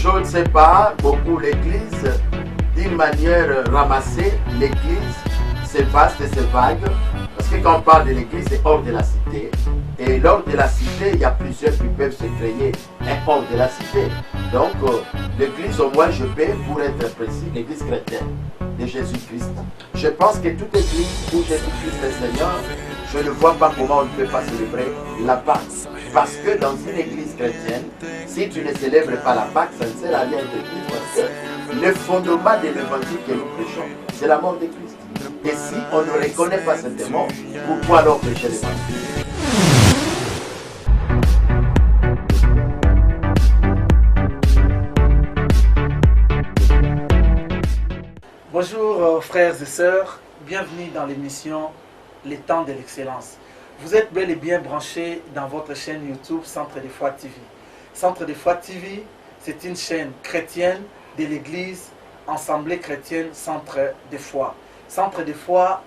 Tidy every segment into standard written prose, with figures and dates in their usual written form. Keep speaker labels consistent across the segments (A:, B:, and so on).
A: Je ne sais pas, beaucoup l'Église, d'une manière ramassée, l'Église, c'est vaste et c'est vague. Parce que quand on parle de l'Église, c'est hors de la cité. Et lors de la cité, il y a plusieurs qui peuvent se créer un hors de la cité. Donc, l'Église, au moins, je peux, pour être précis, l'Église chrétienne de Jésus-Christ. Je pense que toute Église où Jésus-Christ est Seigneur, je ne vois pas comment on ne peut pas célébrer la Pâque. Parce que dans une Église chrétienne, si tu ne célèbres pas la Pâque, ça ne sert à rien d'Église. Parce que le fondement de l'évangile que nous prêchons, c'est la mort de Christ. Et si on ne reconnaît pas cette mort, pourquoi alors prêcher l'évangile?
B: Bonjour frères et sœurs, bienvenue dans l'émission Les Temps de l'Excellence. Vous êtes bel et bien branchés dans votre chaîne YouTube Centre des Foi TV. Centre des Foi TV, c'est une chaîne chrétienne de l'Église Assemblée chrétienne Centre des Foi. Centre des Foi,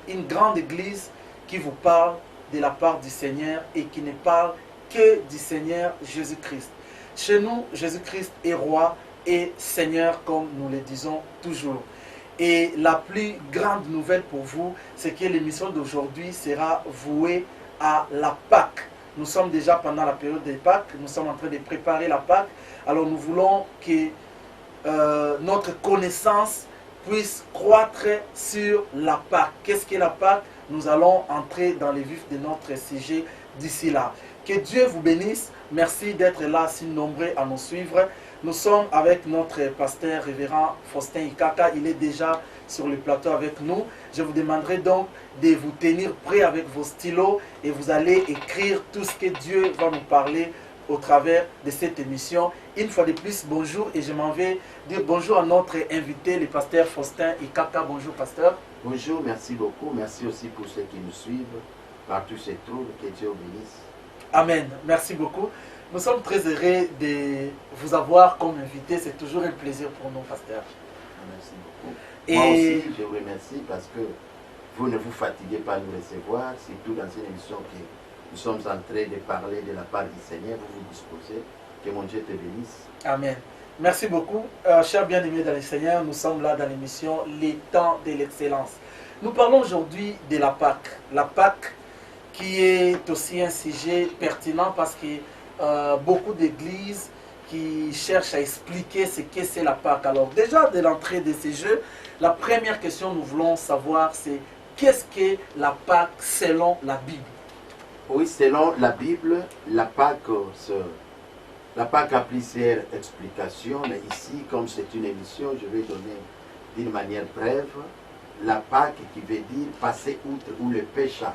B: une grande église qui vous parle de la part du Seigneur et qui ne parle que du Seigneur Jésus-Christ. Chez nous, Jésus-Christ est roi et Seigneur comme nous le disons toujours. Et la plus grande nouvelle pour vous, c'est que l'émission d'aujourd'hui sera vouée à la Pâque. Nous sommes déjà pendant la période des Pâques, nous sommes en train de préparer la Pâque. Alors nous voulons que notre connaissance puisse croître sur la Pâque. Qu'est-ce qu'est la Pâque? Nous allons entrer dans les vifs de notre sujet d'ici là. Que Dieu vous bénisse. Merci d'être là si nombreux à nous suivre. Nous sommes avec notre pasteur révérend Faustin Ikaka. Il est déjà sur le plateau avec nous. Je vous demanderai donc de vous tenir prêts avec vos stylos et vous allez écrire tout ce que Dieu va nous parler au travers de cette émission. Une fois de plus, bonjour, et je m'en vais dire bonjour à notre invité, le pasteur Faustin Ikaka. Bonjour pasteur.
A: Bonjour, merci beaucoup. Merci aussi pour ceux qui nous suivent partout se trouvent. Que Dieu vous bénisse.
B: Amen. Merci beaucoup. Nous sommes très heureux de vous avoir comme invité. C'est toujours un plaisir pour nous, pasteur.
A: Merci beaucoup. Moi aussi, je vous remercie parce que vous ne vous fatiguez pas à nous recevoir, surtout dans une émission que nous sommes en train de parler de la part du Seigneur. Vous vous disposez. Que mon Dieu te bénisse.
B: Amen. Merci beaucoup. Chers bien-aimés dans le Seigneur, nous sommes là dans l'émission Les Temps de l'Excellence. Nous parlons aujourd'hui de la Pâque. La Pâque qui est aussi un sujet pertinent parce que beaucoup d'églises qui cherchent à expliquer ce que c'est la Pâque. Alors déjà, de l'entrée de ces jeux, la première question que nous voulons savoir, c'est qu'est-ce que la Pâque selon la Bible?
A: Oui, selon la Bible, la Pâque a plusieurs explications, mais ici, comme c'est une émission, je vais donner d'une manière brève. La Pâque qui veut dire passer outre ou le péché,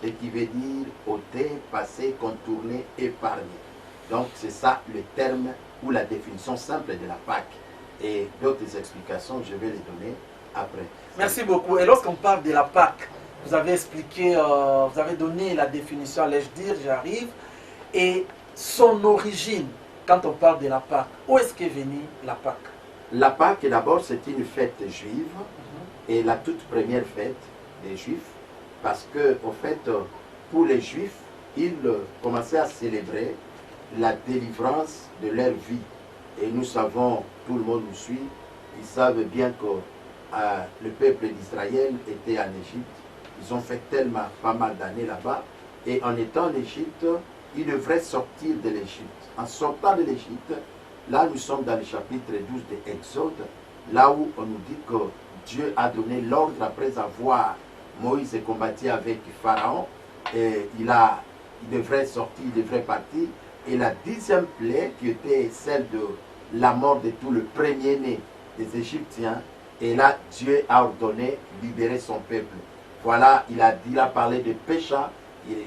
A: et qui veut dire ôter, passer, contourner, épargner. Donc c'est ça le terme ou la définition simple de la Pâque. Et d'autres explications, je vais les donner après.
B: Merci beaucoup. Et lorsqu'on parle de la Pâque, vous avez expliqué, vous avez donné la définition, allais-je dire, j'arrive, et son origine, quand on parle de la Pâque, où est-ce qu'est venue la Pâque?
A: La Pâque, d'abord, c'est une fête juive, et la toute première fête des Juifs, parce que, au fait, pour les Juifs, ils commençaient à célébrer la délivrance de leur vie. Et nous savons, tout le monde nous suit, ils savent bien que le peuple d'Israël était en Égypte. Ils ont fait tellement pas mal d'années là-bas. Et en étant en Égypte, ils devraient sortir de l'Égypte. En sortant de l'Égypte, là nous sommes dans le chapitre 12 de Exode, là où on nous dit que Dieu a donné l'ordre après avoir Moïse combattu avec Pharaon. Et il devrait sortir, il devrait partir. Et la 10e plaie, qui était celle de la mort de tout le premier-né des Égyptiens, et là Dieu a ordonné de libérer son peuple. Voilà, il a parlé de péché,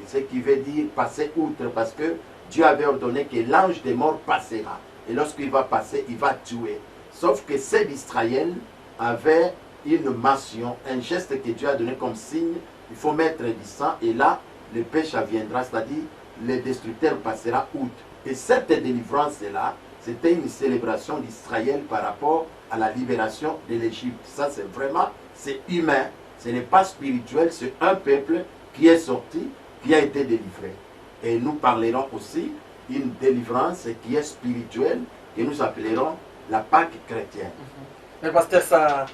A: ce qui veut dire passer outre, parce que Dieu avait ordonné que l'ange des morts passera. Et lorsqu'il va passer, il va tuer. Sauf que ceux d'Israël avaient une mention, un geste que Dieu a donné comme signe. Il faut mettre du sang, et là, le péché viendra, c'est-à-dire le destructeur passera outre. Et cette délivrance-là, c'était une célébration d'Israël par rapport à la libération de l'Égypte. Ça, c'est vraiment, c'est humain. Ce n'est pas spirituel, c'est un peuple qui est sorti, qui a été délivré. Et nous parlerons aussi d'une délivrance qui est spirituelle, que nous appellerons la Pâque chrétienne.
B: Mais pasteur, ça,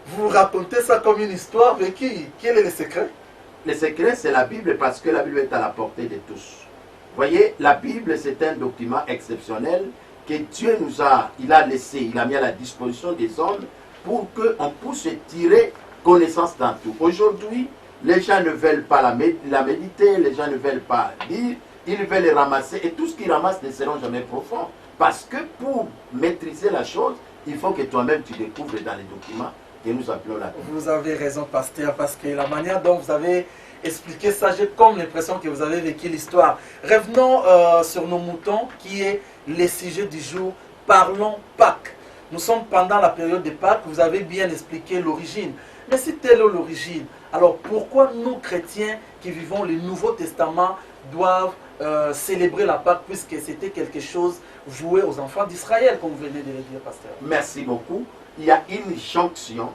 B: vous racontez ça comme une histoire vécue. Quel est le secret?
A: Le secret, c'est la Bible, parce que la Bible est à la portée de tous. Voyez, la Bible, c'est un document exceptionnel que Dieu nous a, il a laissé, il a mis à la disposition des hommes pour qu'on puisse tirer connaissance dans tout. Aujourd'hui, les gens ne veulent pas la méditer, les gens ne veulent pas lire, ils veulent ramasser, et tout ce qu'ils ramassent ne seront jamais profonds. Parce que pour maîtriser la chose, il faut que toi-même tu découvres dans les documents que nous appelons la Bible.
B: Vous avez raison, pasteur, parce que la manière dont vous avez expliqué ça, j'ai comme l'impression que vous avez vécu l'histoire. Revenons sur nos moutons, qui est le sujet du jour. Parlons Pâques. Nous sommes pendant la période de Pâques, vous avez bien expliqué l'origine. Mais si telle est l'origine, alors pourquoi nous, chrétiens, qui vivons le Nouveau Testament, doivent célébrer la Pâque, puisque c'était quelque chose voué aux enfants d'Israël, comme vous venez de le dire, pasteur?
A: Merci beaucoup. Il y a une jonction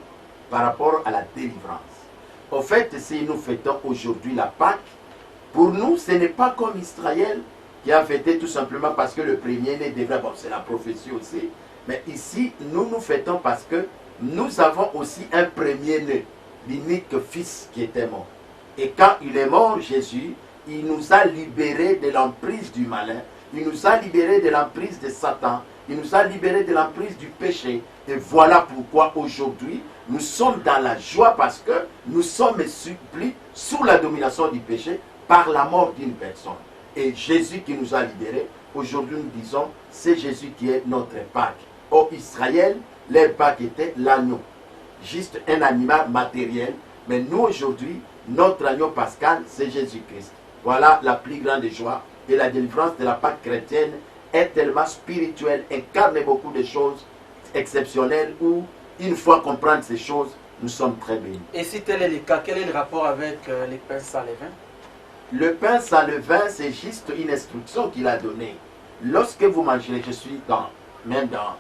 A: par rapport à la délivrance. Au fait, si nous fêtons aujourd'hui la Pâque, pour nous, ce n'est pas comme Israël qui a fêté tout simplement parce que le premier-né devrait... Bon, c'est la prophétie aussi. Mais ici, nous fêtons parce que nous avons aussi un premier-né, l'unique fils qui était mort. Et quand il est mort, Jésus, il nous a libérés de l'emprise du malin. Il nous a libérés de l'emprise de Satan. Il nous a libérés de l'emprise du péché. Et voilà pourquoi aujourd'hui, nous sommes dans la joie, parce que nous sommes supplis sous la domination du péché par la mort d'une personne. Et Jésus qui nous a libérés, aujourd'hui nous disons, c'est Jésus qui est notre Pâque. Au Israël, leur Pâque était l'agneau. Juste un animal matériel. Mais nous aujourd'hui, notre agneau pascal, c'est Jésus-Christ. Voilà la plus grande joie. Et la délivrance de la Pâque chrétienne est tellement spirituelle, incarne beaucoup de choses exceptionnelles où, une fois qu'on prend ces choses, nous sommes très bénis.
B: Et si tel est le cas, quel est le rapport avec les pains sans levain?
A: Le pain sans levain, c'est juste une instruction qu'il a donnée. Lorsque vous mangerez, je suis même dans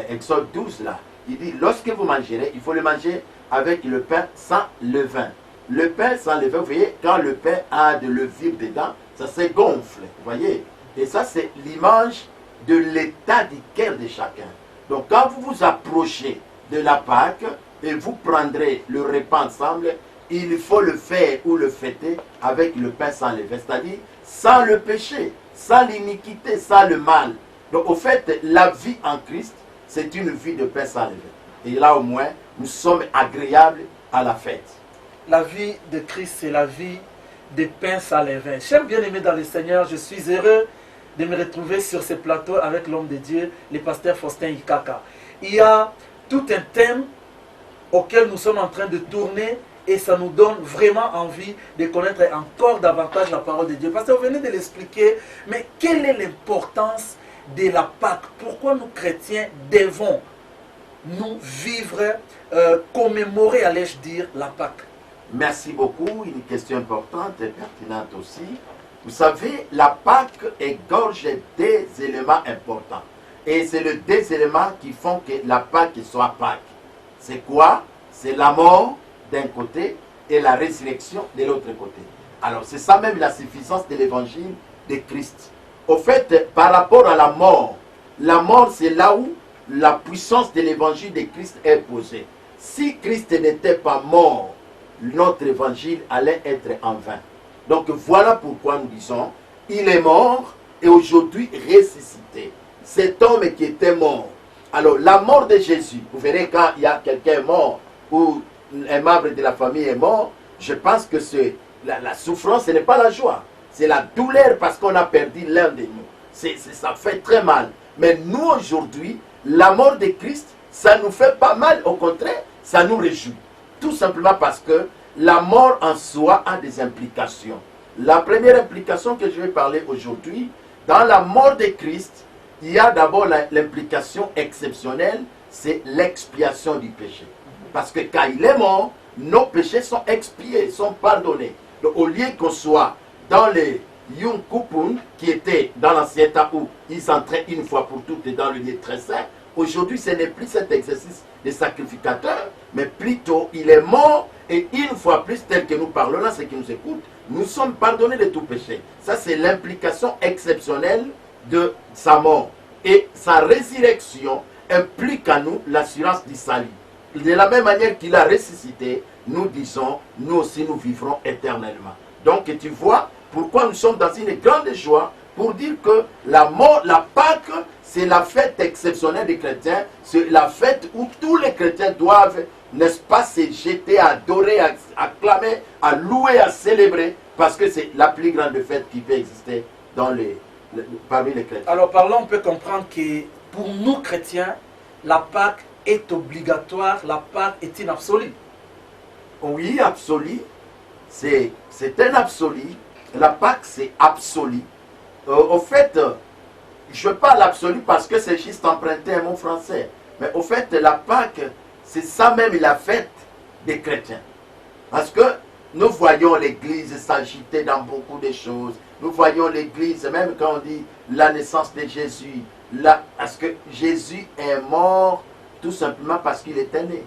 A: Exode 12 là, il dit, lorsque vous mangerez, il faut le manger avec le pain sans levain. Le pain sans levain, vous voyez, quand le pain a de levure dedans, ça se gonfle, vous voyez. Et ça, c'est l'image de l'état du cœur de chacun. Donc, quand vous vous approchez de la Pâque et vous prendrez le repas ensemble, il faut le faire ou le fêter avec le pain sans levain, c'est-à-dire sans le péché, sans l'iniquité, sans le mal. Donc, au fait, la vie en Christ, c'est une vie de pain sans levain. Et là, au moins, nous sommes agréables à la fête.
B: La vie de Christ, c'est la vie de pain sans levain. Chers bien-aimés dans le Seigneur, je suis heureux de me retrouver sur ce plateau avec l'homme de Dieu, le pasteur Faustin Ikaka. Il y a tout un thème auquel nous sommes en train de tourner et ça nous donne vraiment envie de connaître encore davantage la parole de Dieu. Parce que vous venez de l'expliquer, mais quelle est l'importance de la Pâque? Pourquoi nous chrétiens devons nous vivre, commémorer, allais-je dire, la Pâque?
A: Merci beaucoup, une question importante et pertinente aussi. Vous savez, la Pâque égorge des éléments importants. Et c'est les deux éléments qui font que la Pâque soit Pâque. C'est quoi? C'est la mort d'un côté et la résurrection de l'autre côté. Alors c'est ça même la suffisance de l'évangile de Christ. Au fait, par rapport à la mort c'est là où la puissance de l'évangile de Christ est posée. Si Christ n'était pas mort, notre évangile allait être en vain. Donc voilà pourquoi nous disons, il est mort et aujourd'hui ressuscité. Cet homme qui était mort. Alors la mort de Jésus, vous verrez quand il y a quelqu'un mort ou un membre de la famille est mort, je pense que la souffrance, ce n'est pas la joie. C'est la douleur parce qu'on a perdu l'un de nous. Ça fait très mal. Mais nous aujourd'hui, la mort de Christ, ça ne nous fait pas mal. Au contraire, ça nous réjouit. Tout simplement parce que la mort en soi a des implications. La première implication que je vais parler aujourd'hui, dans la mort de Christ, il y a d'abord l'implication exceptionnelle, c'est l'expiation du péché. Parce que quand il est mort, nos péchés sont expiés, sont pardonnés. Donc au lieu qu'on soit dans les Yom Kippour, qui était dans l'ancien temps où ils entraient une fois pour toutes dans le lieu très saint, aujourd'hui ce n'est plus cet exercice de sacrificateur, mais plutôt il est mort et une fois plus, tel que nous parlons là, ceux qui nous écoutent, nous sommes pardonnés de tout péché. Ça c'est l'implication exceptionnelle de sa mort. Et sa résurrection implique à nous l'assurance du salut. De la même manière qu'il a ressuscité, nous disons, nous aussi nous vivrons éternellement. Donc tu vois pourquoi nous sommes dans une grande joie pour dire que la mort, la Pâque, c'est la fête exceptionnelle des chrétiens, c'est la fête où tous les chrétiens doivent, n'est-ce pas, se jeter, à adorer, à acclamer, à louer, à célébrer, parce que c'est la plus grande fête qui peut exister parmi les chrétiens.
B: Alors par là, on peut comprendre que pour nous chrétiens, la Pâque est obligatoire, la Pâque est une absolue.
A: Oui, absolu. C'est un absolu. La Pâque, c'est absolu. Au fait, je parle absolu parce que c'est juste emprunté un mot français. Mais au fait, la Pâque, c'est ça même la fête des chrétiens. Parce que nous voyons l'Église s'agiter dans beaucoup de choses. Nous voyons l'Église, même quand on dit la naissance de Jésus, parce que Jésus est mort tout simplement parce qu'il était né.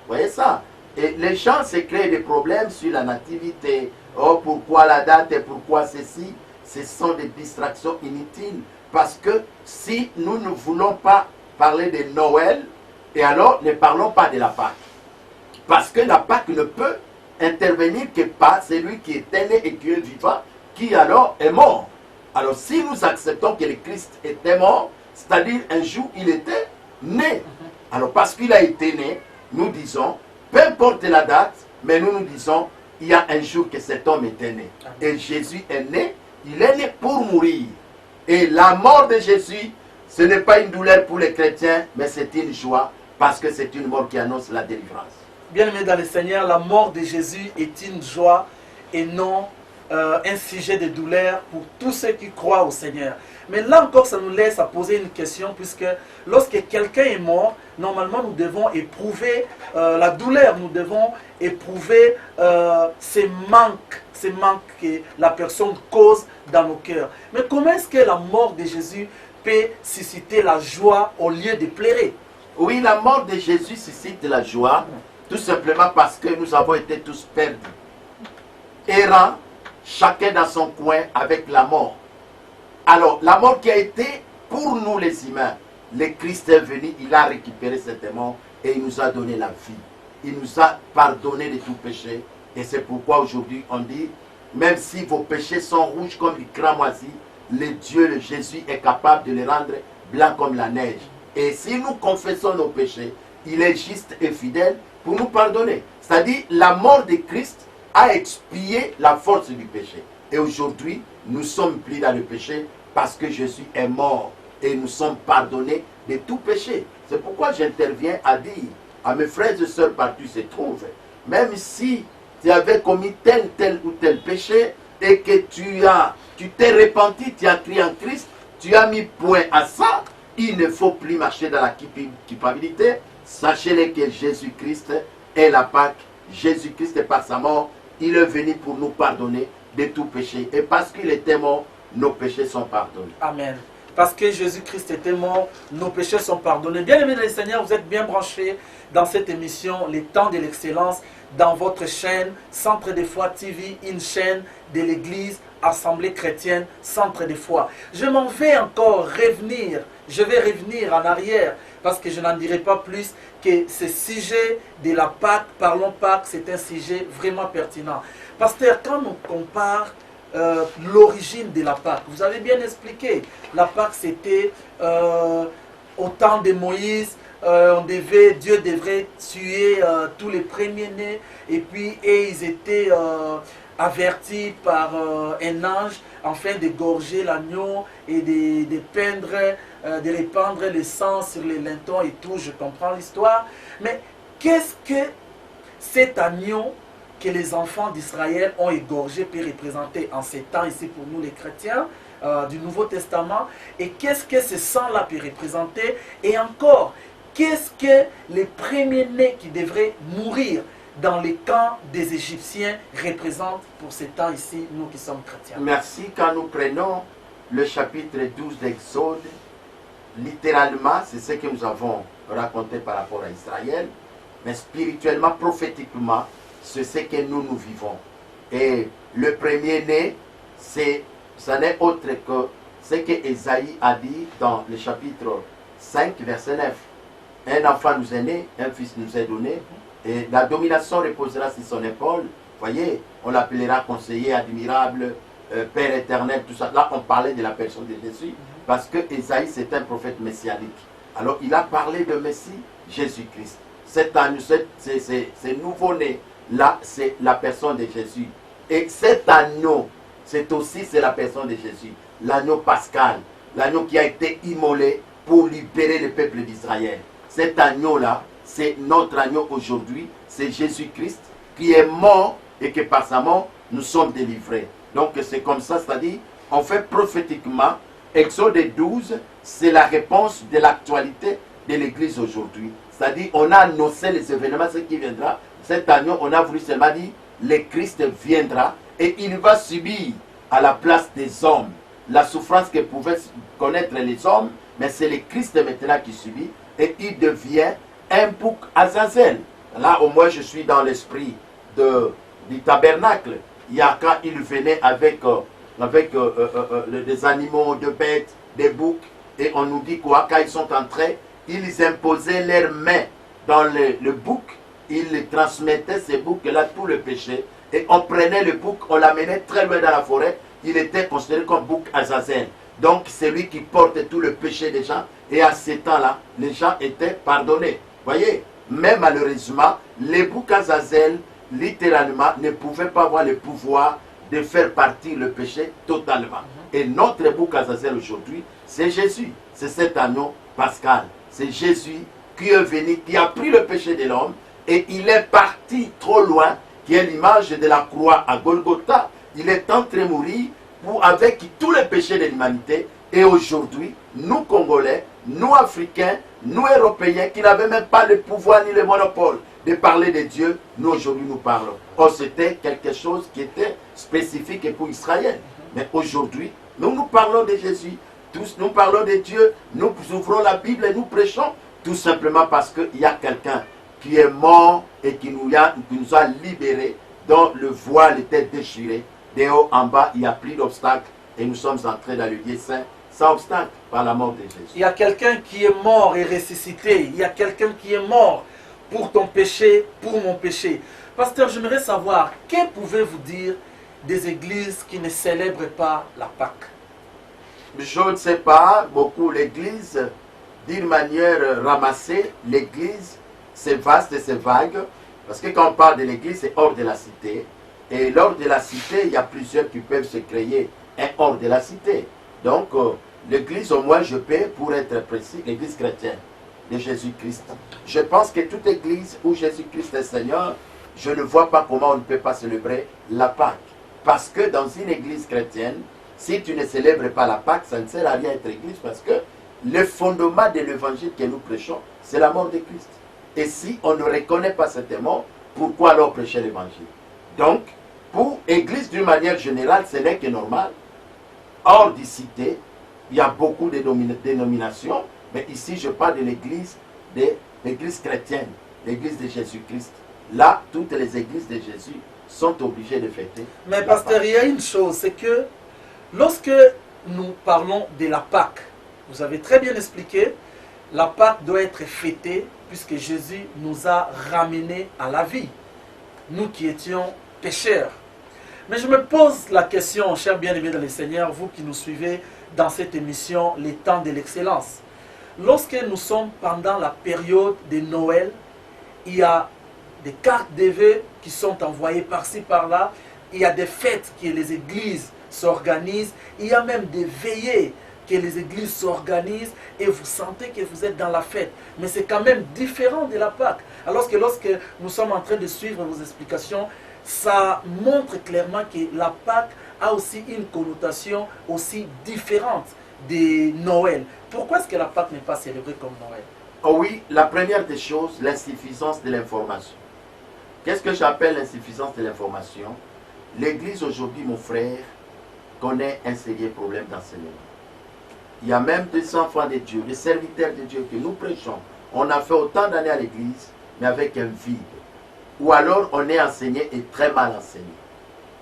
A: Vous voyez ça? Et les gens se créent des problèmes sur la nativité. Oh, pourquoi la date et pourquoi ceci? Ce sont des distractions inutiles. Parce que si nous ne voulons pas parler de Noël, et alors ne parlons pas de la Pâque. Parce que la Pâque ne peut intervenir que par celui qui est né et qui est vivant, qui alors est mort. Alors si nous acceptons que le Christ était mort, c'est-à-dire un jour il était né. Alors parce qu'il a été né, nous disons, peu importe la date, mais nous disons, il y a un jour que cet homme était né. Et Jésus est né, il est né pour mourir. Et la mort de Jésus, ce n'est pas une douleur pour les chrétiens, mais c'est une joie, parce que c'est une mort qui annonce la délivrance.
B: Bien-aimés dans le Seigneur, la mort de Jésus est une joie et non un sujet de douleur pour tous ceux qui croient au Seigneur. Mais là encore, ça nous laisse à poser une question, puisque lorsque quelqu'un est mort, normalement nous devons éprouver la douleur, nous devons éprouver ces manques que la personne cause dans nos cœurs. Mais comment est-ce que la mort de Jésus peut susciter la joie au lieu de pleurer?
A: Oui, la mort de Jésus suscite la joie, tout simplement parce que nous avons été tous perdus, errants, chacun dans son coin avec la mort. Alors, la mort qui a été pour nous les humains, le Christ est venu, il a récupéré cette mort et il nous a donné la vie. Il nous a pardonné de tout péché. Et c'est pourquoi aujourd'hui on dit, même si vos péchés sont rouges comme du cramoisi, le Dieu, le Jésus est capable de les rendre blancs comme la neige. Et si nous confessons nos péchés, il est juste et fidèle pour nous pardonner. C'est-à-dire, la mort de Christ a expié la force du péché. Et aujourd'hui, nous sommes pris dans le péché parce que Jésus est mort et nous sommes pardonnés de tout péché. C'est pourquoi j'interviens à dire à mes frères et sœurs partout se trouvent, même si tu avais commis tel ou tel péché et que tu t'es repenti, tu as crié en Christ, tu as mis point à ça, il ne faut plus marcher dans la culpabilité. Sachez-le que Jésus-Christ est la Pâque. Jésus-Christ, par sa mort, il est venu pour nous pardonner de tout péché. Et parce qu'il était mort, nos péchés sont pardonnés.
B: Amen. Parce que Jésus-Christ était mort, nos péchés sont pardonnés. Bien-aimés dans le Seigneur, vous êtes bien branchés dans cette émission, Les Temps de l'Excellence, dans votre chaîne Centre de Foi TV, une chaîne de l'Église Assemblée Chrétienne Centre de Foi. Je m'en vais encore revenir, je vais revenir en arrière, parce que je n'en dirai pas plus que ce sujet de la Pâque, parlons Pâque, c'est un sujet vraiment pertinent. Pasteur, quand on compare l'origine de la Pâque, vous avez bien expliqué, la Pâque c'était au temps de Moïse, Dieu devrait tuer tous les premiers-nés, et puis ils étaient avertis par un ange afin d'égorger l'agneau et de répandre le sang sur les lintons et tout. Je comprends l'histoire, mais qu'est-ce que cet agneau que les enfants d'Israël ont égorgé peut représenter en ces temps ici pour nous les chrétiens du Nouveau Testament, et qu'est-ce que ce sang-là peut représenter, et encore qu'est-ce que les premiers-nés qui devraient mourir dans les camps des Égyptiens représentent pour ces temps ici, nous qui sommes chrétiens.
A: Merci. Quand nous prenons le chapitre 12 d'Exode, littéralement, c'est ce que nous avons raconté par rapport à Israël, mais spirituellement, prophétiquement, c'est ce que nous vivons. Et le premier-né, ça n'est autre que ce que Ésaïe a dit dans le chapitre 5, verset 9. Un enfant nous est né, un fils nous est donné, et la domination reposera sur son épaule. Voyez, on l'appellera conseiller admirable, Père éternel, tout ça. Là, on parlait de la personne de Jésus, parce que Ésaïe, c'est un prophète messianique. Alors, il a parlé de Messie, Jésus-Christ. Ce nouveau-né, là, c'est la personne de Jésus. Et cet agneau, c'est la personne de Jésus. L'agneau pascal, l'agneau qui a été immolé pour libérer le peuple d'Israël. Cet agneau-là, c'est notre agneau aujourd'hui, c'est Jésus-Christ qui est mort et que par sa mort, nous sommes délivrés. Donc c'est comme ça, c'est-à-dire, on fait prophétiquement, Exode 12, c'est la réponse de l'actualité de l'Église aujourd'hui. C'est-à-dire, on a annoncé les événements, ce qui viendra. Cet agneau, on a voulu seulement dire, le Christ viendra et il va subir à la place des hommes la souffrance que pouvaient connaître les hommes, mais c'est le Christ maintenant qui subit et il devient un bouc Azazel. Là, au moins, je suis dans l'esprit du tabernacle. Il y a quand il venait avec des animaux, des bêtes, des boucs, et on nous dit quoi? Quand ils sont entrés, ils imposaient leurs mains dans le bouc, ils transmettaient ces boucs-là tout le péché, et on prenait le bouc, on l'amenait très loin dans la forêt, il était considéré comme bouc Azazel. Donc c'est lui qui porte tout le péché des gens, et à ce temps-là, les gens étaient pardonnés. Voyez, mais malheureusement, les boucs Azazel, littéralement, ne pouvaient pas avoir le pouvoir de faire partir le péché totalement. Et notre bouc Azazel aujourd'hui, c'est Jésus. C'est cet agneau pascal. C'est Jésus qui est venu, qui a pris le péché de l'homme, et il est parti trop loin, qui est l'image de la croix à Golgotha. Il est entré mourir avec tous les péchés de l'humanité. Et aujourd'hui, nous Congolais, nous Africains, nous Européens, qui n'avaient même pas le pouvoir ni le monopole de parler de Dieu, nous aujourd'hui nous parlons. Or c'était quelque chose qui était spécifique pour Israël. Mais aujourd'hui, nous parlons de Jésus, tous nous parlons de Dieu, nous ouvrons la Bible et nous prêchons, tout simplement parce qu'il y a quelqu'un qui est mort et qui nous a libérés, dont le voile était déchiré. De haut en bas, il n'y a plus d'obstacle et nous sommes entrés dans le lieu saint sans obstacle par la mort de Jésus.
B: Il y a quelqu'un qui est mort et ressuscité. Il y a quelqu'un qui est mort pour ton péché, pour mon péché. Pasteur, j'aimerais savoir, que pouvez-vous dire des églises qui ne célèbrent pas la Pâque?
A: Je ne sais pas, beaucoup l'église, d'une manière ramassée, l'église, c'est vaste et c'est vague, parce que quand on parle de l'église, c'est hors de la cité. Et lors de la cité, il y a plusieurs qui peuvent se créer un hors de la cité. Donc, l'église, au moins, je peux, pour être précis, l'église chrétienne de Jésus-Christ. Je pense que toute église où Jésus-Christ est Seigneur, je ne vois pas comment on ne peut pas célébrer la Pâque. Parce que dans une église chrétienne, si tu ne célèbres pas la Pâque, ça ne sert à rien d'être église, parce que le fondement de l'évangile que nous prêchons, c'est la mort de Christ. Et si on ne reconnaît pas cette mort, pourquoi alors prêcher l'évangile? Donc, pour l'église d'une manière générale, ce n'est que normal. Hors des cités, il y a beaucoup de dénominations, mais ici je parle de l'église chrétienne, l'église de Jésus-Christ. Là, toutes les églises de Jésus sont obligées de fêter.
B: Mais pasteur, il y a une chose, c'est que lorsque nous parlons de la Pâque, vous avez très bien expliqué, la Pâque doit être fêtée puisque Jésus nous a ramenés à la vie, nous qui étions pécheurs. Mais je me pose la question, chers bien-aimés dans le Seigneur, vous qui nous suivez dans cette émission, les temps de l'excellence. Lorsque nous sommes pendant la période de Noël, il y a des cartes de vœux qui sont envoyées par-ci, par-là. Il y a des fêtes que les églises s'organisent. Il y a même des veillées que les églises s'organisent et vous sentez que vous êtes dans la fête. Mais c'est quand même différent de la Pâque. Alors que lorsque nous sommes en train de suivre vos explications, ça montre clairement que la Pâque a aussi une connotation aussi différente de Noël. Pourquoi est-ce que la Pâque n'est pas célébrée comme Noël?
A: Oh oui, la première des choses, l'insuffisance de l'information. Qu'est-ce que j'appelle l'insuffisance de l'information? L'Église aujourd'hui, mon frère, connaît un sérieux problème d'enseignement. Il y a même des enfants de Dieu, des serviteurs de Dieu que nous prêchons. On a fait autant d'années à l'Église, mais avec un vide. Ou alors on est enseigné et très mal enseigné.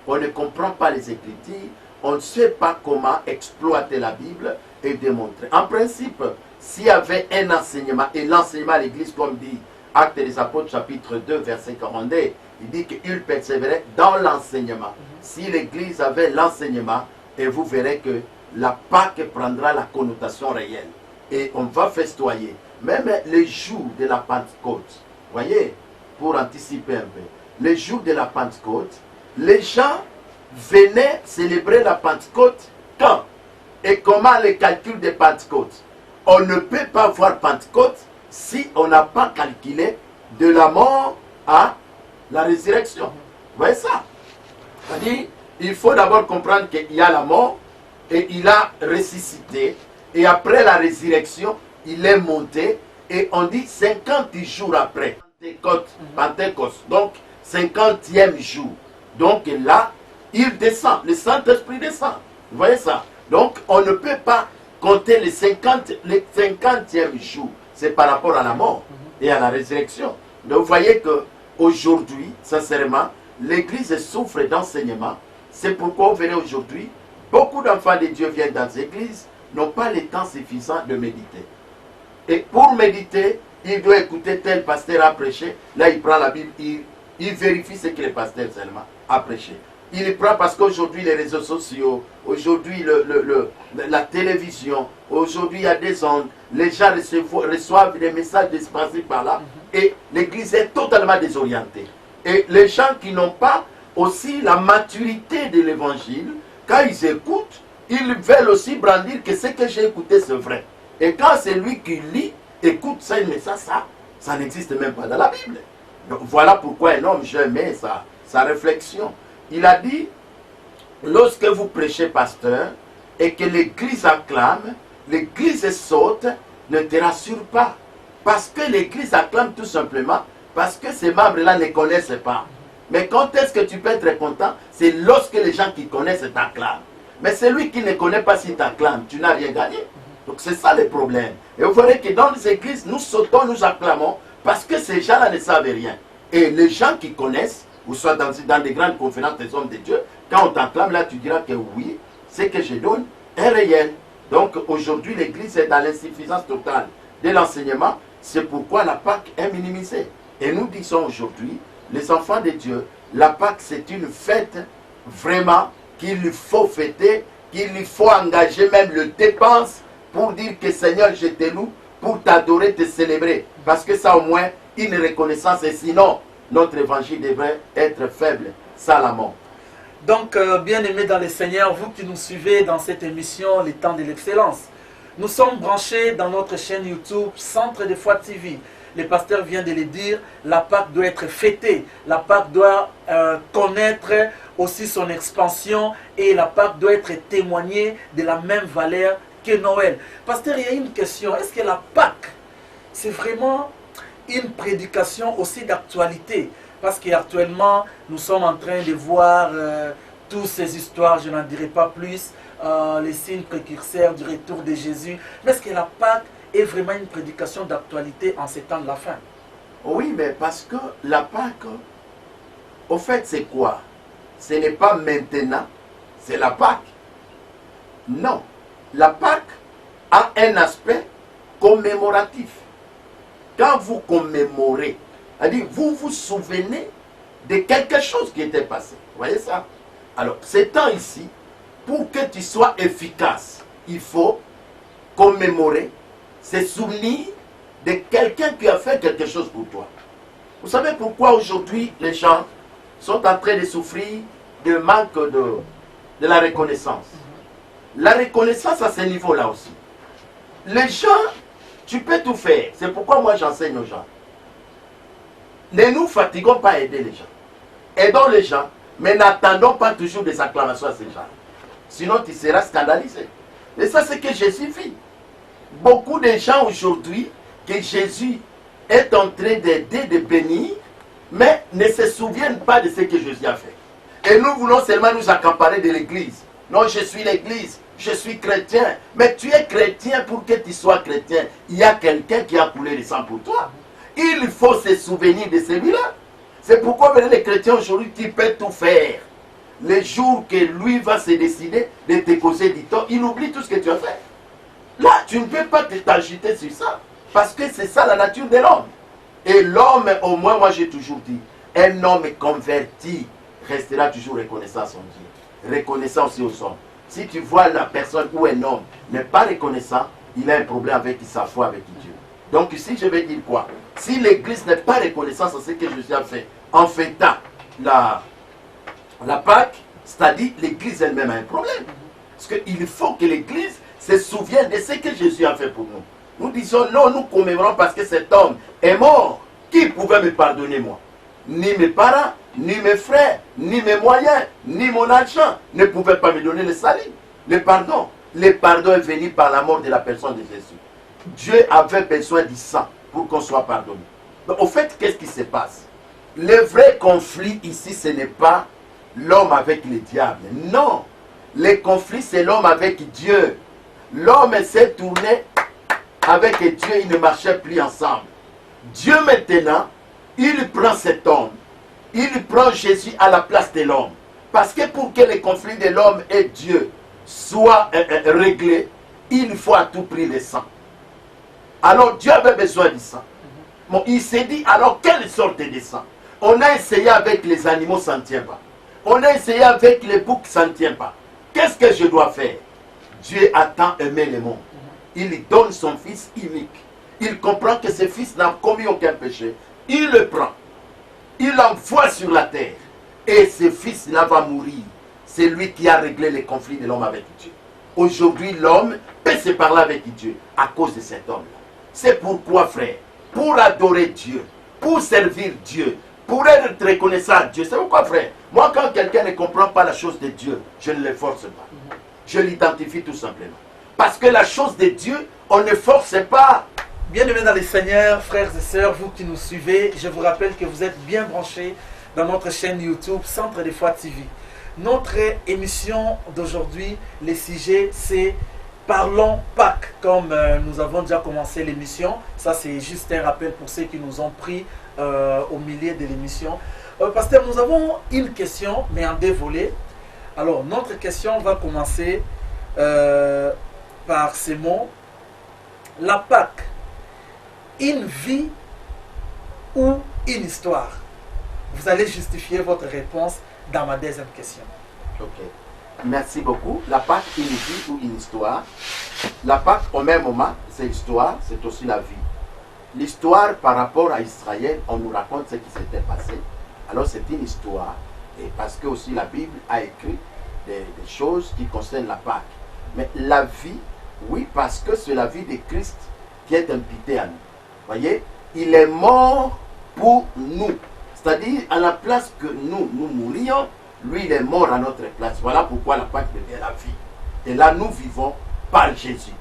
A: On ne comprend pas les Écritures, on ne sait pas comment exploiter la Bible et démontrer. En principe, s'il y avait un enseignement, et l'enseignement à l'Église, comme dit Actes des Apôtres, chapitre 2, verset 42, il dit qu'il persévérait dans l'enseignement. Si l'Église avait l'enseignement, et vous verrez que la Pâque prendra la connotation réelle. Et on va festoyer. Même les jours de la Pentecôte, voyez, pour anticiper un peu, les jours de la Pentecôte, les gens venaient célébrer la Pentecôte quand et comment les calculs de Pentecôte. On ne peut pas voir Pentecôte si on n'a pas calculé de la mort à la résurrection. Vous voyez ça? C'est-à-dire, il faut d'abord comprendre qu'il y a la mort et il a ressuscité. Et après la résurrection, il est monté. Et on dit 50 jours après. Pentecôte. Donc, 50e jour. Donc là, il descend. Le Saint-Esprit descend. Vous voyez ça? Donc, on ne peut pas compter les 50e jour. C'est par rapport à la mort et à la résurrection. Donc, vous voyez qu'aujourd'hui, sincèrement, l'Église souffre d'enseignement. C'est pourquoi vous verrez aujourd'hui, beaucoup d'enfants de Dieu viennent dans les églises, n'ont pas le temps suffisant de méditer. Et pour méditer, il doit écouter tel pasteur a prêché. Là, il prend la Bible, il vérifie ce que le pasteur seulement a prêché. Il y prend parce qu'aujourd'hui, les réseaux sociaux, aujourd'hui, la télévision, aujourd'hui, il y a des ondes, les gens reçoivent des messages dispensés par là, et l'église est totalement désorientée. Et les gens qui n'ont pas aussi la maturité de l'évangile, quand ils écoutent, ils veulent aussi brandir que ce que j'ai écouté, c'est vrai. Et quand c'est lui qui lit, écoute ça, mais ça n'existe même pas dans la Bible. Donc, voilà pourquoi un homme, j'aimais sa réflexion. Il a dit, lorsque vous prêchez, pasteur, et que l'église acclame, l'église saute, ne te rassure pas. Parce que l'église acclame tout simplement, parce que ces membres-là ne connaissent pas. Mais quand est-ce que tu peux être content? C'est lorsque les gens qui connaissent t'acclament. Mais celui qui ne connaît pas si t'acclame, tu n'as rien gagné. Donc c'est ça le problème. Et vous verrez que dans les églises, nous sautons, nous acclamons, parce que ces gens-là ne savent rien. Et les gens qui connaissent, ou soit dans des grandes conférences des hommes de Dieu, quand on t'acclame, là tu diras que oui, ce que je donne est réel. Donc aujourd'hui, l'église est dans l'insuffisance totale de l'enseignement. C'est pourquoi la Pâque est minimisée. Et nous disons aujourd'hui, les enfants de Dieu, la Pâque c'est une fête vraiment qu'il faut fêter, qu'il faut engager même le dépense pour dire que Seigneur, je te loue, pour t'adorer, te célébrer. Parce que ça au moins, une reconnaissance, et sinon, notre évangile devrait être faible, salamon.
B: Donc, bien-aimés dans le Seigneur, vous qui nous suivez dans cette émission, Les Temps de l'Excellence, nous sommes branchés dans notre chaîne YouTube, Centre de Foi TV. Le pasteur vient de le dire, la Pâque doit être fêtée, la Pâque doit connaître aussi son expansion et la Pâque doit être témoignée de la même valeur que Noël. Pasteur, il y a une question, est-ce que la Pâque, c'est vraiment une prédication aussi d'actualité? Parce qu'actuellement, nous sommes en train de voir toutes ces histoires, je n'en dirai pas plus, les signes précurseurs du retour de Jésus. Mais est-ce que la Pâque est vraiment une prédication d'actualité en ces temps de la fin?
A: Oui, mais parce que la Pâque, au fait, c'est quoi? Ce n'est pas maintenant, c'est la Pâque. Non, la Pâque a un aspect commémoratif. Quand vous commémorez, c'est-à-dire vous vous souvenez de quelque chose qui était passé. Vous voyez ça? Alors, ces temps ici, pour que tu sois efficace, il faut commémorer, se souvenir de quelqu'un qui a fait quelque chose pour toi. Vous savez pourquoi aujourd'hui les gens sont en train de souffrir de manque de la reconnaissance? La reconnaissance à ce niveau-là aussi. Les gens, tu peux tout faire. C'est pourquoi moi j'enseigne aux gens. Ne nous fatiguons pas à aider les gens. Aidons les gens, mais n'attendons pas toujours des acclamations à ces gens. Sinon tu seras scandalisé. Et ça c'est que Jésus fit. Beaucoup de gens aujourd'hui que Jésus est en train d'aider, de bénir, mais ne se souviennent pas de ce que Jésus a fait. Et nous voulons seulement nous accaparer de l'église. Non, je suis l'église, je suis chrétien. Mais tu es chrétien pour que tu sois chrétien. Il y a quelqu'un qui a coulé le sang pour toi. Il faut se souvenir de celui-là. C'est pourquoi les chrétiens aujourd'hui, tu peux tout faire. le jour que lui va se décider de te causer du tort, il oublie tout ce que tu as fait. Là, tu ne peux pas t'agiter sur ça. Parce que c'est ça la nature de l'homme. Et l'homme, au moins, moi j'ai toujours dit, un homme converti restera toujours reconnaissant à son Dieu. Reconnaissant aussi aux hommes. Si tu vois la personne ou un homme n'est pas reconnaissant, il a un problème avec sa foi avec Dieu. Donc ici, je vais dire quoi? Si l'église n'est pas reconnaissante à ce que Jésus a fait, en fêtant la Pâque, c'est-à-dire l'église elle-même a un problème. Parce qu'il faut que l'église se souvienne de ce que Jésus a fait pour nous. Nous disons non, nous commémorons parce que cet homme est mort. Qui pouvait me pardonner moi? Ni mes parents, ni mes frères, ni mes moyens, ni mon argent ne pouvaient pas me donner le salut, le pardon. Le pardon est venu par la mort de la personne de Jésus. Dieu avait besoin du sang pour qu'on soit pardonné. Donc, au fait, qu'est-ce qui se passe? Le vrai conflit ici, ce n'est pas l'homme avec le diable. Non. Le conflit, c'est l'homme avec Dieu. L'homme s'est tourné avec Dieu, ils ne marchaient plus ensemble. Dieu maintenant, il prend cet homme. Il prend Jésus à la place de l'homme. Parce que pour que le conflit de l'homme et Dieu soit réglé, il faut à tout prix le sang. Alors Dieu avait besoin du sang. Bon, il s'est dit, alors quelle sorte de sang? On a essayé avec les animaux, ça ne tient pas. On a essayé avec les boucs, ça ne tient pas. Qu'est-ce que je dois faire? Dieu a tant aimé le monde. Il donne son fils unique. Il comprend que ce fils n'a commis aucun péché. Il le prend. Il l'envoie sur la terre. Et ce fils-là va mourir. C'est lui qui a réglé les conflits de l'homme avec Dieu. Aujourd'hui, l'homme peut se parler avec Dieu à cause de cet homme-là. C'est pourquoi, frère, pour adorer Dieu, pour servir Dieu, pour être reconnaissant à Dieu. C'est pourquoi, frère, moi, quand quelqu'un ne comprend pas la chose de Dieu, je ne le force pas. Je l'identifie tout simplement. Parce que la chose de Dieu, on ne force pas.
B: Bien-aimés dans les Seigneurs, frères et sœurs, vous qui nous suivez, je vous rappelle que vous êtes bien branchés dans notre chaîne YouTube Centre des Foi TV. Notre émission d'aujourd'hui, le sujet, c'est Parlons Pâques. Comme nous avons déjà commencé l'émission, ça c'est juste un rappel pour ceux qui nous ont pris au milieu de l'émission. Pasteur, nous avons une question, mais en deux volets. Alors, notre question va commencer par ces mots. La Pâque, une vie ou une histoire? Vous allez justifier votre réponse dans ma deuxième question.
A: Ok. Merci beaucoup. La Pâque, une vie ou une histoire? La Pâque, au même moment, c'est l'histoire, c'est aussi la vie. L'histoire, par rapport à Israël, on nous raconte ce qui s'était passé. Alors, c'est une histoire. Et parce que aussi la Bible a écrit des choses qui concernent la Pâque. Mais la vie, oui, parce que c'est la vie de Christ qui est imputée à nous. Voyez, il est mort pour nous. C'est-à-dire, à la place que nous mourions, lui, il est mort à notre place. Voilà pourquoi la Pâque devient la vie. Et là, nous vivons par Jésus.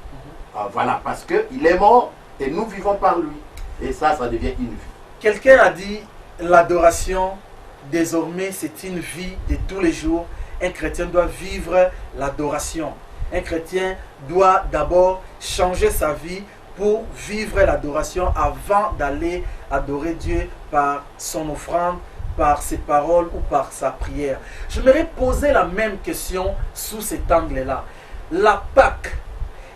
A: Voilà, parce qu'il est mort et nous vivons par lui. Et ça devient une vie.
B: Quelqu'un a dit, l'adoration, désormais, c'est une vie de tous les jours. Un chrétien doit vivre l'adoration. Un chrétien doit d'abord changer sa vie pour vivre l'adoration avant d'aller adorer Dieu par son offrande, par ses paroles ou par sa prière. J'aimerais poser la même question sous cet angle-là. La Pâque,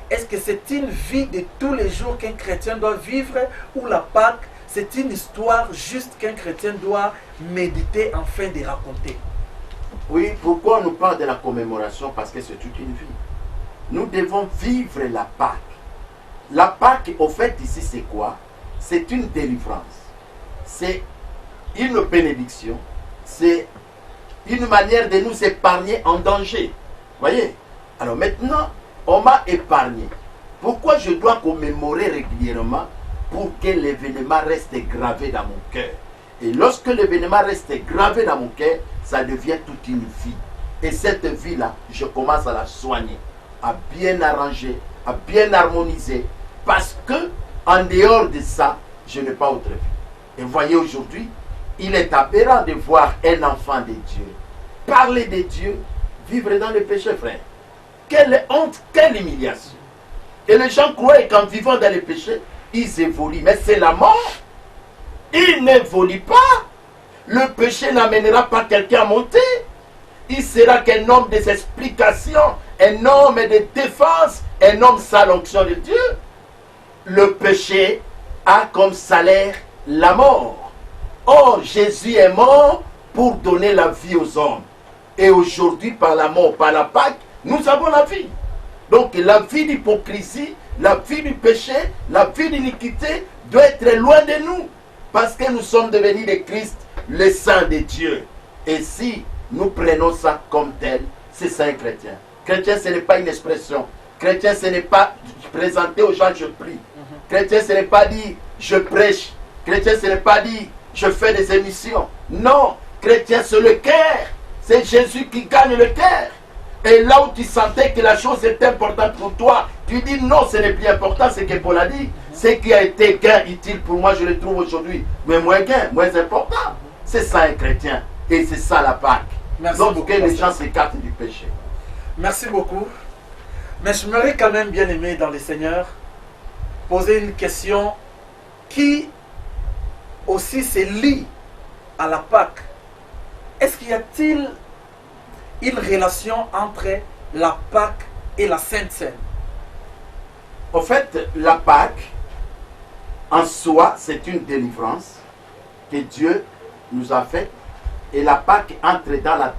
B: est-ce que c'est une vie de tous les jours qu'un chrétien doit vivre, ou la Pâque, c'est une histoire juste qu'un chrétien doit méditer afin de raconter?
A: Oui, pourquoi on nous parle de la commémoration? Parce que c'est toute une vie. Nous devons vivre la Pâque. La Pâque, au fait, ici, c'est quoi? C'est une délivrance. C'est une bénédiction. C'est une manière de nous épargner en danger. Voyez? Alors maintenant, on m'a épargné. Pourquoi je dois commémorer régulièrement? Pour que l'événement reste gravé dans mon cœur. Et lorsque l'événement reste gravé dans mon cœur, ça devient toute une vie. Et cette vie-là, je commence à la soigner, à bien arranger, à bien harmoniser. Parce que, en dehors de ça, je n'ai pas autre vie. Et voyez aujourd'hui, il est aberrant de voir un enfant de Dieu parler de Dieu, vivre dans le péché, frère. Quelle honte, quelle humiliation. Et les gens croient qu'en vivant dans le péché, ils évoluent. Mais c'est la mort. Ils n'évoluent pas. Le péché n'amènera pas quelqu'un à monter. il sera qu'un homme des explications, un homme de défense, un homme sans l'onction de Dieu. Le péché a comme salaire la mort. Or, Jésus est mort pour donner la vie aux hommes. Et aujourd'hui, par la mort, par la Pâque, nous avons la vie. Donc, la vie d'hypocrisie, la vie du péché, la vie d'iniquité doit être loin de nous. Parce que nous sommes devenus de Christ, le Saint de Dieu. Et si nous prenons ça comme tel, c'est ça un chrétien. Chrétien, ce n'est pas une expression. Chrétien, ce n'est pas présenter aux gens, je prie. Chrétien, ce n'est pas dire, je prêche. Chrétien, ce n'est pas dire, je fais des émissions. Non, chrétien, c'est le cœur. C'est Jésus qui gagne le cœur. Et là où tu sentais que la chose est importante pour toi, tu dis non, ce n'est plus important, c'est que Paul a dit. Ce qui a été gain utile pour moi, je le trouve aujourd'hui. Mais moins gain, moins important. C'est ça un chrétien. Et c'est ça la Pâque. Donc que les gens s'écartent du péché.
B: Merci beaucoup. Mais je m'aurais quand même bien aimé dans le Seigneur poser une question qui aussi se lie à la Pâque. Est-ce qu'il y a-t-il une relation entre la Pâque et la Sainte Seine?
A: En fait, la Pâque, en soi, c'est une délivrance que Dieu nous a faite. Et la Pâque entre dans la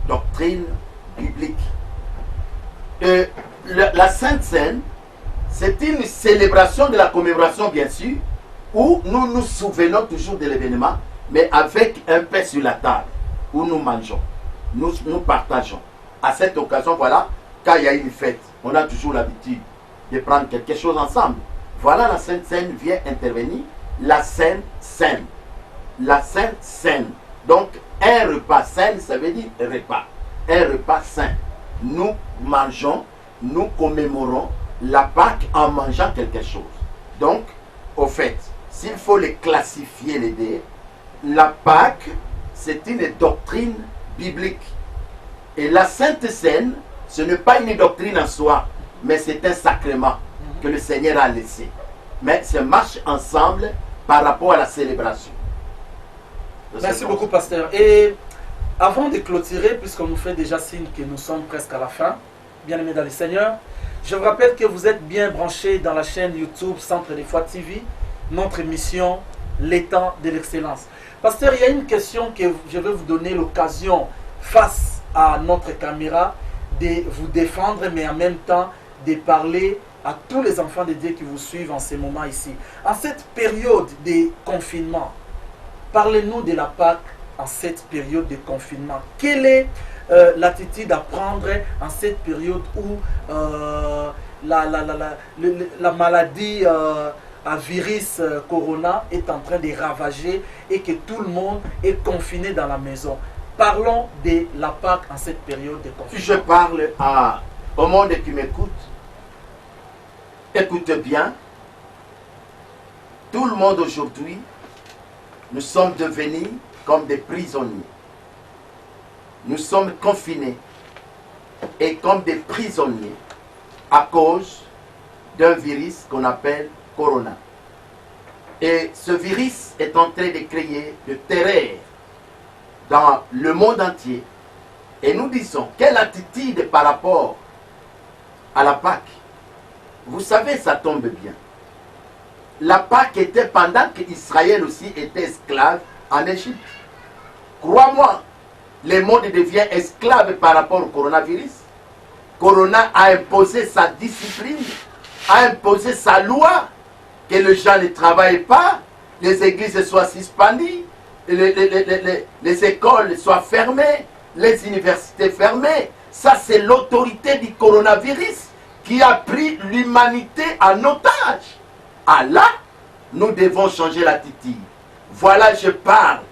A: doctrine biblique. La Sainte Seine, c'est une célébration de la commémoration, bien sûr, où nous nous souvenons toujours de l'événement, mais avec un pain sur la table, où nous mangeons, nous partageons. À cette occasion, voilà, quand il y a une fête, on a toujours l'habitude de prendre quelque chose ensemble. Voilà, la Sainte Seine vient intervenir, la Sainte Seine. La Sainte Seine. Donc, un repas sain, ça veut dire repas. Un repas sain. Nous mangeons, nous commémorons la Pâque en mangeant quelque chose. Donc, au fait, s'il faut les classifier les deux, la Pâque, c'est une doctrine biblique. Et la Sainte Seine, ce n'est pas une doctrine en soi, mais c'est un sacrement que le Seigneur a laissé. Mais ça marche ensemble par rapport à la célébration.
B: Merci beaucoup, pasteur. Et avant de clôturer, puisqu'on nous fait déjà signe que nous sommes presque à la fin, bien aimés dans le Seigneur, je vous rappelle que vous êtes bien branchés dans la chaîne YouTube Centre des Foi TV, notre émission Les Temps de l'Excellence. Pasteur, il y a une question que je vais vous donner l'occasion face à notre caméra de vous défendre, mais en même temps de parler à tous les enfants de Dieu qui vous suivent en ce moment ici. En cette période de confinement, parlez-nous de la Pâque en cette période de confinement. Quelle est l'attitude à prendre en cette période où la maladie à virus corona est en train de ravager et que tout le monde est confiné dans la maison? Parlons de la Pâque en cette période de confinement.
A: Si je parle au monde qui m'écoute, écoute bien. Tout le monde aujourd'hui, nous sommes devenus comme des prisonniers. Nous sommes confinés et comme des prisonniers à cause d'un virus qu'on appelle Corona. Et ce virus est en train de créer de terreur dans le monde entier. Et nous disons, quelle attitude par rapport à la Pâque? Vous savez, ça tombe bien. La Pâque était pendant qu'Israël aussi était esclave en Égypte. Crois-moi, le monde devient esclave par rapport au coronavirus. Corona a imposé sa discipline, a imposé sa loi, que les gens ne travaillent pas, les églises soient suspendues, les écoles soient fermées, les universités fermées. Ça, c'est l'autorité du coronavirus qui a pris l'humanité en otage. Ah là, nous devons changer l'attitude. Voilà, je parle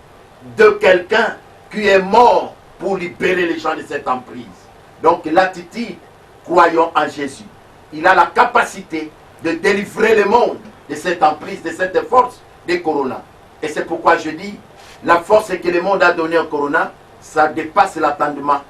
A: de quelqu'un qui est mort pour libérer les gens de cette emprise. Donc l'attitude, croyons en Jésus. Il a la capacité de délivrer le monde de cette emprise, de cette force de Corona. Et c'est pourquoi je dis, la force que le monde a donnée au Corona, ça dépasse l'attendement.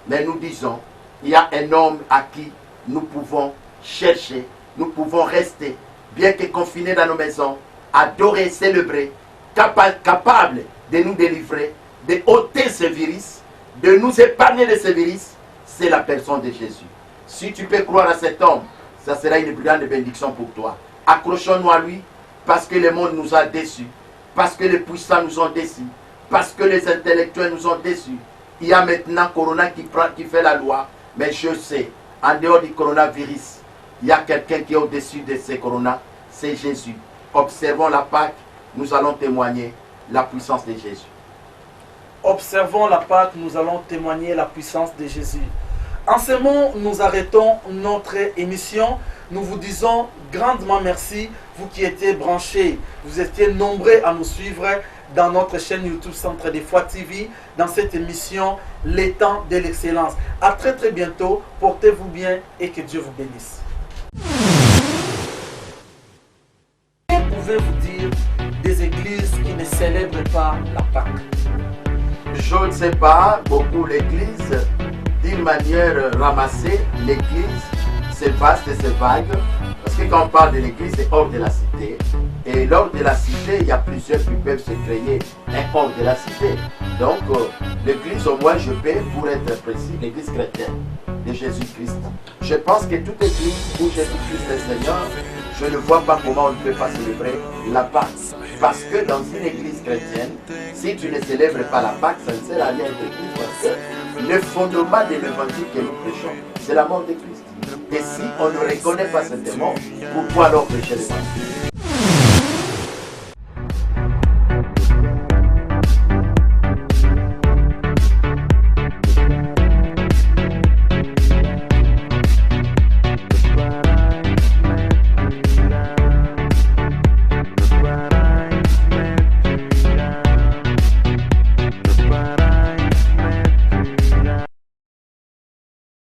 A: Mais nous disons, il y a un homme à qui nous pouvons chercher, nous pouvons rester, bien que confinés dans nos maisons, adorer, célébrer, capable de nous délivrer, de ôter ce virus de nous épargner de ce virus, c'est la personne de Jésus. Si tu peux croire à cet homme, ça sera une grande bénédiction pour toi. Accrochons-nous à lui, parce que le monde nous a déçus, parce que les puissants nous ont déçus, parce que les intellectuels nous ont déçus. Il y a maintenant Corona qui fait la loi, mais je sais, en dehors du coronavirus, il y a quelqu'un qui est au-dessus de ce corona, c'est Jésus. Observons la Pâque, nous allons témoigner la puissance de Jésus.
B: Observons la Pâque, nous allons témoigner la puissance de Jésus. En ce moment, nous arrêtons notre émission. Nous vous disons grandement merci, vous qui étiez branchés, vous étiez nombreux à nous suivre dans notre chaîne YouTube Centre des Foi TV, dans cette émission Les temps de l'excellence. À très très bientôt, portez-vous bien et que Dieu vous bénisse. Que pouvez-vous dire des églises qui ne célèbrent pas la Pâque?
A: Je ne sais pas, beaucoup l'église, d'une manière ramassée, l'église, c'est vaste et c'est vague. Parce que quand on parle de l'église, c'est hors de la cité. Et lors de la cité, il y a plusieurs qui peuvent se créer un hors de la cité. Donc, l'église, au moins, je peux, pour être précis, l'église chrétienne de Jésus-Christ. Je pense que toute église où Jésus-Christ est Seigneur, je ne vois pas comment on ne peut pas célébrer la Pâque. Parce que dans une église chrétienne, si tu ne célèbres pas la Pâque, ça ne sert à rien de Christ. Parce que le fondement de l'évangile que nous prêchons, c'est la mort de Christ. Et si on ne reconnaît pas cette mort, pourquoi alors prêcher l'évangile?